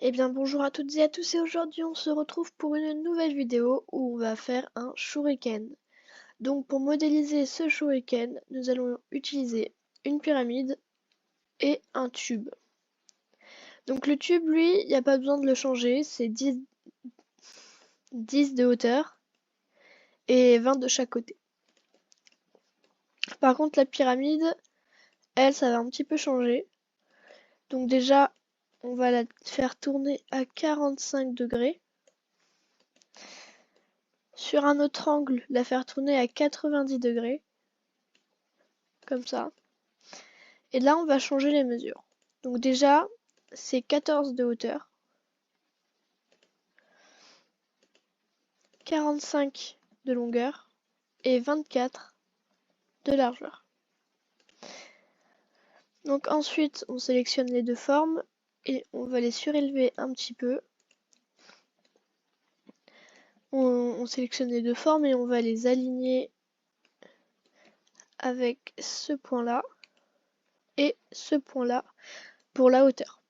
Eh bien bonjour à toutes et à tous et aujourd'hui on se retrouve pour une nouvelle vidéo où on va faire un shuriken. Donc pour modéliser ce shuriken, nous allons utiliser une pyramide et un tube. Donc le tube lui, il n'y a pas besoin de le changer, c'est 10 de hauteur et 20 de chaque côté. Par contre la pyramide, elle, ça va un petit peu changer. Donc déjà, on va la faire tourner à 45 degrés. Sur un autre angle, la faire tourner à 90 degrés. Comme ça. Et là, on va changer les mesures. Donc déjà, c'est 14 de hauteur, 45 de longueur et 24 de largeur. Donc ensuite, on sélectionne les deux formes et on va les surélever un petit peu. On sélectionne les deux formes et on va les aligner avec ce point-là et ce point-là pour la hauteur.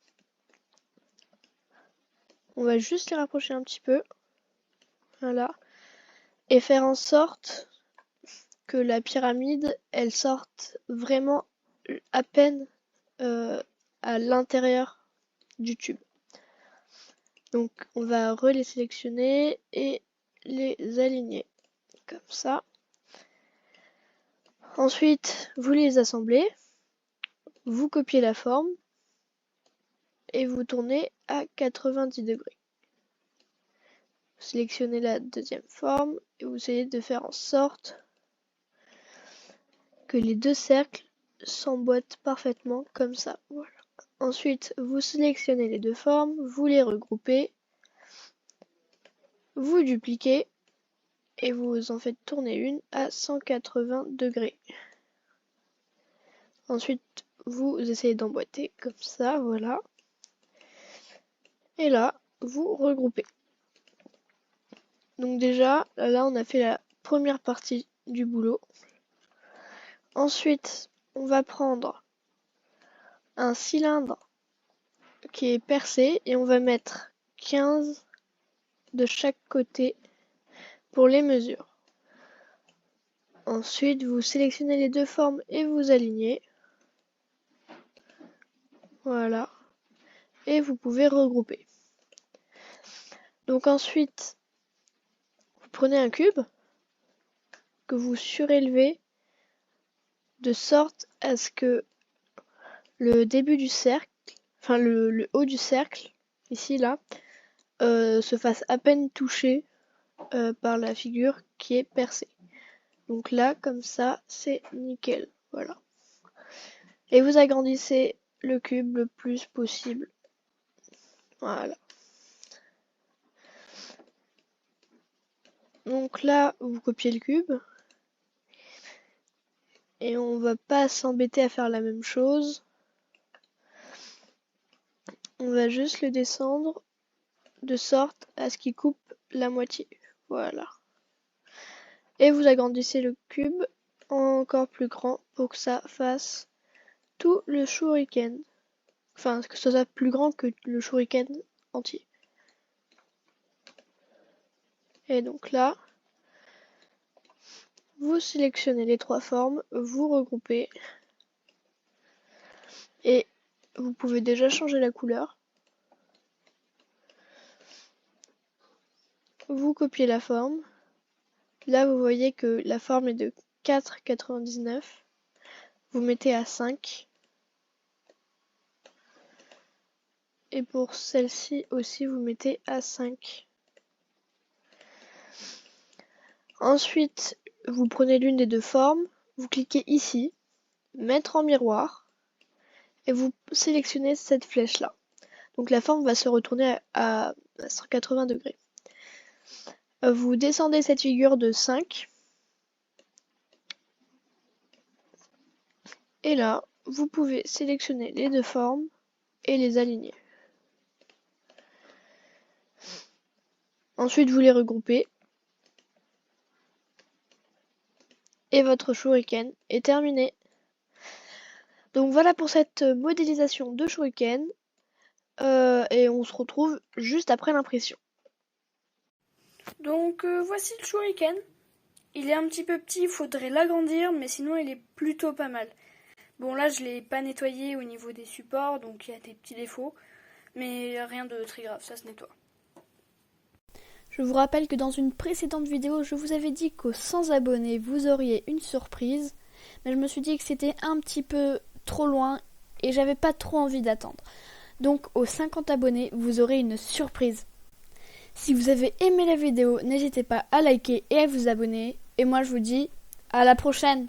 On va juste les rapprocher un petit peu, voilà, et faire en sorte que la pyramide, elle sorte vraiment à peine à l'intérieur du tube. Donc on va les sélectionner et les aligner comme ça. Ensuite, vous les assemblez, vous copiez la forme et vous tournez à 90 degrés. Vous sélectionnez la deuxième forme et vous essayez de faire en sorte que les deux cercles s'emboîtent parfaitement comme ça. Voilà. Ensuite, vous sélectionnez les deux formes, vous les regroupez, vous dupliquez et vous en faites tourner une à 180 degrés. Ensuite, vous essayez d'emboîter comme ça, voilà. Et là, vous regroupez. Donc déjà, là, on a fait la première partie du boulot. Ensuite, on va prendre un cylindre qui est percé et on va mettre 15 de chaque côté pour les mesures. Ensuite, vous sélectionnez les deux formes et vous alignez. Voilà. Et vous pouvez regrouper. Donc ensuite, vous prenez un cube que vous surélevez de sorte à ce que le début du cercle, enfin le haut du cercle, ici là, se fasse à peine toucher par la figure qui est percée. Donc là, comme ça, c'est nickel. Voilà. Et vous agrandissez le cube le plus possible. Voilà. Donc là, vous copiez le cube. Et on va pas s'embêter à faire la même chose. On va juste le descendre de sorte à ce qu'il coupe la moitié. Voilà. Et vous agrandissez le cube encore plus grand pour que ça fasse tout le shuriken. Enfin, que ça soit plus grand que le shuriken entier. Et donc là, vous sélectionnez les trois formes, vous regroupez. Et vous pouvez déjà changer la couleur. Vous copiez la forme. Là, vous voyez que la forme est de 4,99. Vous mettez à 5. Et pour celle-ci aussi, vous mettez à 5. Ensuite, vous prenez l'une des deux formes, vous cliquez ici, mettre en miroir, et vous sélectionnez cette flèche-là. Donc la forme va se retourner à 180 degrés. Vous descendez cette figure de 5. Et là, vous pouvez sélectionner les deux formes et les aligner. Ensuite, vous les regroupez. Et votre shuriken est terminé. Donc voilà pour cette modélisation de shuriken. et on se retrouve juste après l'impression. Donc voici le shuriken. Il est un petit peu petit, il faudrait l'agrandir, mais sinon il est plutôt pas mal. Bon là je l'ai pas nettoyé au niveau des supports, donc il y a des petits défauts, mais rien de très grave, ça se nettoie. Je vous rappelle que dans une précédente vidéo, je vous avais dit qu'aux 100 abonnés, vous auriez une surprise, mais je me suis dit que c'était un petit peu trop loin et j'avais pas trop envie d'attendre. Donc aux 50 abonnés, vous aurez une surprise. Si vous avez aimé la vidéo, n'hésitez pas à liker et à vous abonner. Et moi je vous dis à la prochaine!